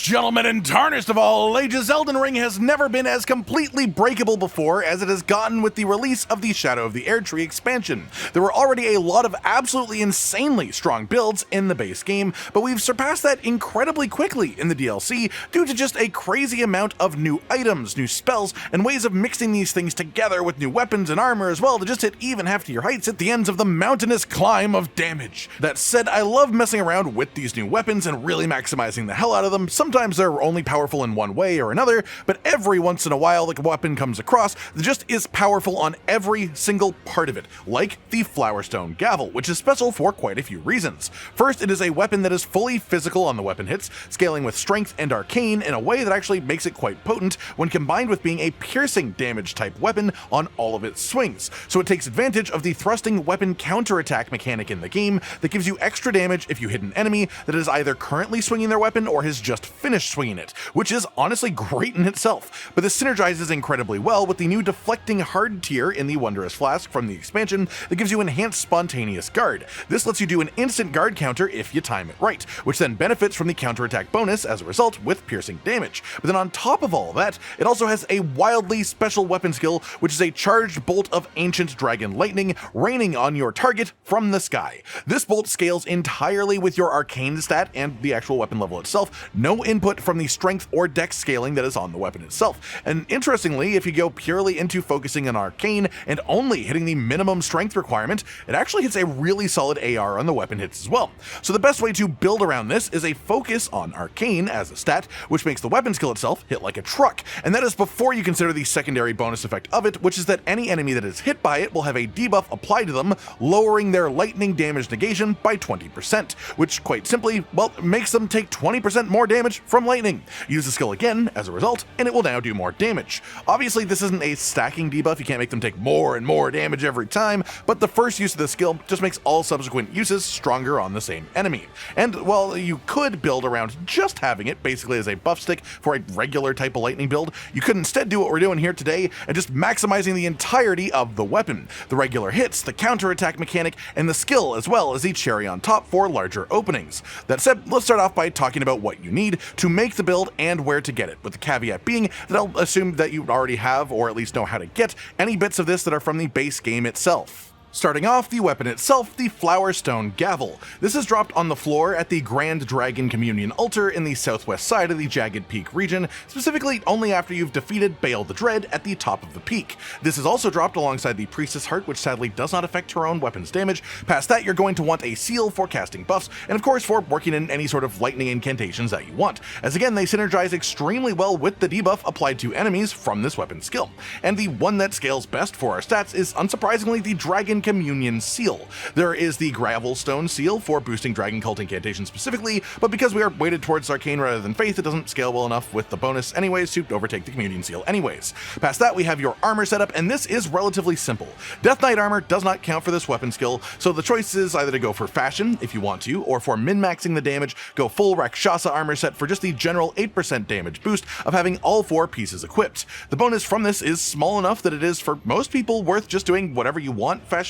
Gentlemen, and tarnished of all ages, Elden Ring has never been as completely breakable before as it has gotten with the release of the Shadow of the Erdtree expansion. There were already a lot of absolutely insanely strong builds in the base game, but we've surpassed that incredibly quickly in the DLC due to just a crazy amount of new items, new spells, and ways of mixing these things together with new weapons and armor as well to just hit even heftier heights at the ends of the mountainous climb of damage. That said, I love messing around with these new weapons and really maximizing the hell out of them. Sometimes they're only powerful in one way or another, but every once in a while the weapon comes across that just is powerful on every single part of it, like the flowerstone gavel, which is special for quite a few reasons. First, it is a weapon that is fully physical on the weapon hits, scaling with strength and arcane in a way that actually makes it quite potent when combined with being a piercing damage type weapon on all of its swings. So it takes advantage of the thrusting weapon counterattack mechanic in the game that gives you extra damage if you hit an enemy that is either currently swinging their weapon or has just finished swinging it, which is honestly great in itself. But this synergizes incredibly well with the new deflecting hard tier in the Wondrous Flask from the expansion that gives you enhanced spontaneous guard. This lets you do an instant guard counter if you time it right, which then benefits from the counterattack bonus as a result with piercing damage. But then on top of all of that, it also has a wildly special weapon skill, which is a charged bolt of ancient dragon lightning raining on your target from the sky. This bolt scales entirely with your arcane stat and the actual weapon level itself, no input from the strength or dex scaling that is on the weapon itself. And interestingly, if you go purely into focusing on arcane and only hitting the minimum strength requirement, it actually hits a really solid AR on the weapon hits as well. So the best way to build around this is a focus on arcane as a stat, which makes the weapon skill itself hit like a truck. And that is before you consider the secondary bonus effect of it, which is that any enemy that is hit by it will have a debuff applied to them, lowering their lightning damage negation by 20%, which quite simply, well, makes them take 20% more damage from lightning. Use the skill again as a result, and it will now do more damage. Obviously, this isn't a stacking debuff, you can't make them take more and more damage every time, but the first use of the skill just makes all subsequent uses stronger on the same enemy. And while you could build around just having it basically as a buff stick for a regular type of lightning build, you could instead do what we're doing here today and just maximizing the entirety of the weapon. The regular hits, the counterattack mechanic, and the skill as well as the cherry on top for larger openings. That said, let's start off by talking about what you need to make the build and where to get it, with the caveat being that I'll assume that you already have or at least know how to get any bits of this that are from the base game itself. Starting off, the weapon itself, the flowerstone gavel. This is dropped on the floor at the Grand Dragon Communion altar in the southwest side of the Jagged Peak region, specifically only after you've defeated Bale the Dread at the top of the peak. This is also dropped alongside the Priestess Heart, which sadly does not affect her own weapon's damage. Past that, you're going to want a seal for casting buffs, and of course for working in any sort of lightning incantations that you want, as again they synergize extremely well with the debuff applied to enemies from this weapon skill. And the one that scales best for our stats is unsurprisingly the Dragon Communion seal. There is the gravelstone seal for boosting dragon cult incantation specifically, but because we are weighted towards arcane rather than faith, it doesn't scale well enough with the bonus anyways to overtake the communion seal anyways. Past that, we have your armor setup, and this is relatively simple. Death Knight armor does not count for this weapon skill, so the choice is either to go for fashion if you want to, or for min-maxing the damage, go full Rakshasa armor set for just the general 8% damage boost of having all 4 pieces equipped. The bonus from this is small enough that it is for most people worth just doing whatever you want fashion-wise,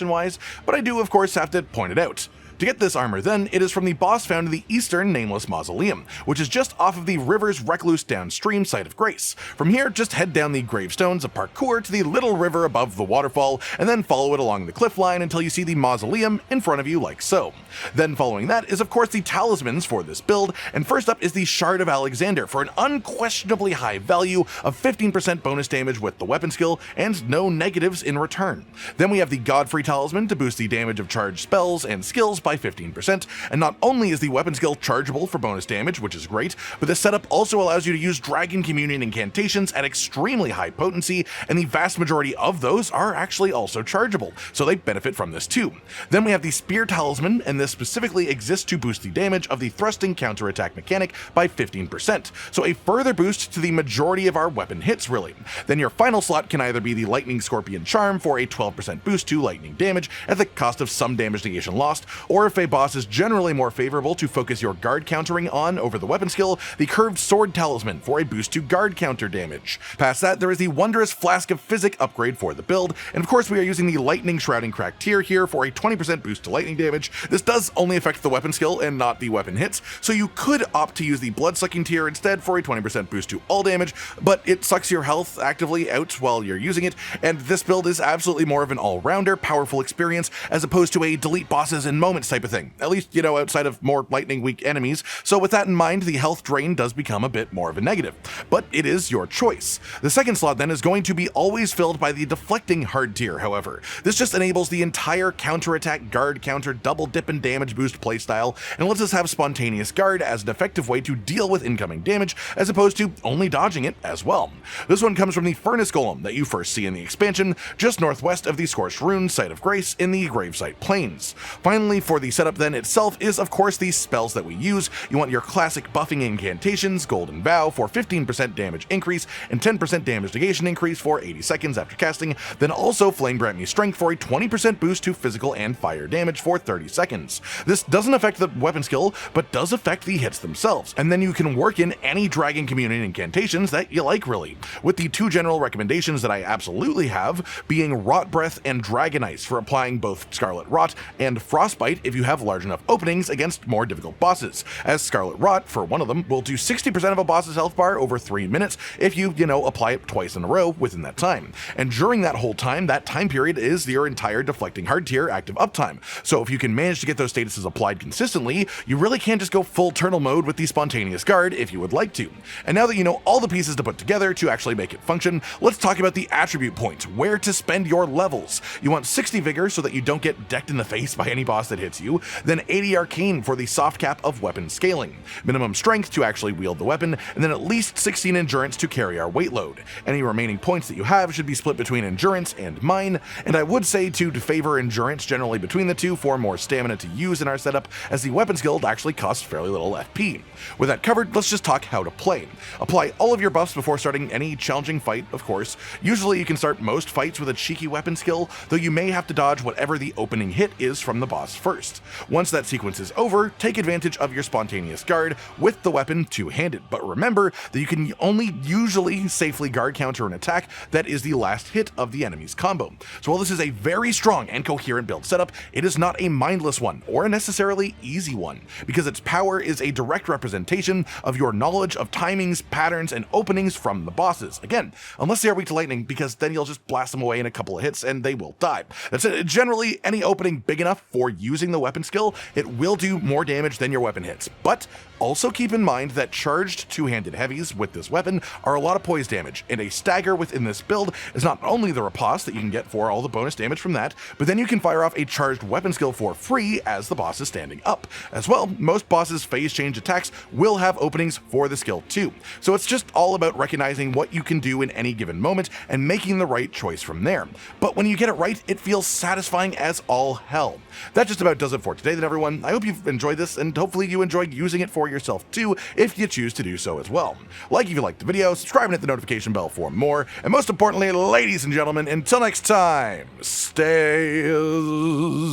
but I do of course have to point it out. To get this armor then, it is from the boss found in the Eastern Nameless Mausoleum, which is just off of the River's Recluse downstream site of Grace. From here, just head down the gravestones of parkour to the little river above the waterfall, and then follow it along the cliff line until you see the mausoleum in front of you like so. Then following that is of course the talismans for this build, and first up is the Shard of Alexander for an unquestionably high value of 15% bonus damage with the weapon skill, and no negatives in return. Then we have the Godfrey Talisman to boost the damage of charged spells and skills by 15%, and not only is the weapon skill chargeable for bonus damage, which is great, but this setup also allows you to use Dragon Communion incantations at extremely high potency, and the vast majority of those are actually also chargeable, so they benefit from this too. Then we have the Spear Talisman, and this specifically exists to boost the damage of the thrusting counterattack mechanic by 15%, so a further boost to the majority of our weapon hits really. Then your final slot can either be the Lightning Scorpion Charm for a 12% boost to lightning damage at the cost of some damage negation lost, or or if a boss is generally more favorable to focus your guard countering on over the weapon skill, the curved sword talisman for a boost to guard counter damage. Past that, there is the Wondrous Flask of Physic upgrade for the build, and of course we are using the Lightning Shrouding Crack tier here for a 20% boost to lightning damage. This does only affect the weapon skill and not the weapon hits, so you could opt to use the Bloodsucking tier instead for a 20% boost to all damage, but it sucks your health actively out while you're using it, and this build is absolutely more of an all-rounder, powerful experience as opposed to a delete bosses in moments type of thing, at least, you know, outside of more lightning weak enemies. So with that in mind, the health drain does become a bit more of a negative, but it is your choice. The second slot then is going to be always filled by the deflecting hard tier, however. This just enables the entire counterattack, guard counter, double dip and damage boost playstyle, and lets us have spontaneous guard as an effective way to deal with incoming damage, as opposed to only dodging it as well. This one comes from the Furnace Golem that you first see in the expansion, just northwest of the Scorched Runes Site of Grace in the Gravesite Plains. Finally, for the setup then itself is of course the spells that we use. You want your classic buffing incantations, Golden Vow for 15% damage increase and 10% damage negation increase for 80 seconds after casting, then also Flame Grant Me Strength for a 20% boost to physical and fire damage for 30 seconds. This doesn't affect the weapon skill, but does affect the hits themselves, and then you can work in any Dragon Community incantations that you like really, with the two general recommendations that I absolutely have being Rot Breath and Dragon Ice for applying both Scarlet Rot and Frostbite if you have large enough openings against more difficult bosses, as Scarlet Rot, for one of them, will do 60% of a boss's health bar over 3 minutes if you apply it twice in a row within that time. And during that whole time, that time period is your entire deflecting hard tier active uptime. So if you can manage to get those statuses applied consistently, you really can't just go full Turtle mode with the spontaneous guard if you would like to. And now that you know all the pieces to put together to actually make it function, let's talk about the attribute points, where to spend your levels. You want 60 vigor so that you don't get decked in the face by any boss that hits you, then 80 arcane for the soft cap of weapon scaling, minimum strength to actually wield the weapon, and then at least 16 endurance to carry our weight load. Any remaining points that you have should be split between endurance and mine, and I would say to favor endurance generally between the two for more stamina to use in our setup, as the weapon skill actually costs fairly little FP. With that covered, let's just talk how to play. Apply all of your buffs before starting any challenging fight, of course. Usually you can start most fights with a cheeky weapon skill, though you may have to dodge whatever the opening hit is from the boss first. Once that sequence is over, take advantage of your spontaneous guard with the weapon two-handed, but remember that you can only usually safely guard counter an attack that is the last hit of the enemy's combo. So while this is a very strong and coherent build setup, it is not a mindless one or a necessarily easy one, because its power is a direct representation of your knowledge of timings, patterns, and openings from the bosses. Again, unless they are weak to lightning, because then you'll just blast them away in a couple of hits and they will die. That's it. Generally, any opening big enough for using the weapon skill, it will do more damage than your weapon hits. But also keep in mind that charged two-handed heavies with this weapon are a lot of poise damage, and a stagger within this build is not only the riposte that you can get for all the bonus damage from that, but then you can fire off a charged weapon skill for free as the boss is standing up. As well, most bosses' phase change attacks will have openings for the skill too. So it's just all about recognizing what you can do in any given moment and making the right choice from there. But when you get it right, it feels satisfying as all hell. That just about does it for today then, everyone. I hope you've enjoyed this, and hopefully you enjoyed using it for yourself too, if you choose to do so as well. Like if you liked the video, subscribe and hit the notification bell for more, and most importantly, ladies and gentlemen, until next time, stay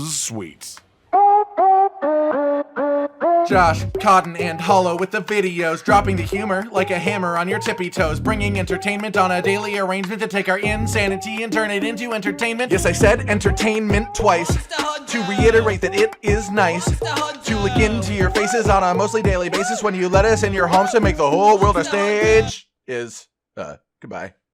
sweet. Josh, Cotton, and Hollow with the videos, dropping the humor like a hammer on your tippy toes, bringing entertainment on a daily arrangement to take our insanity and turn it into entertainment. Yes, I said entertainment twice, to reiterate that it is nice to look into your faces on a mostly daily basis when you let us in your homes to make the whole world a stage. Goodbye.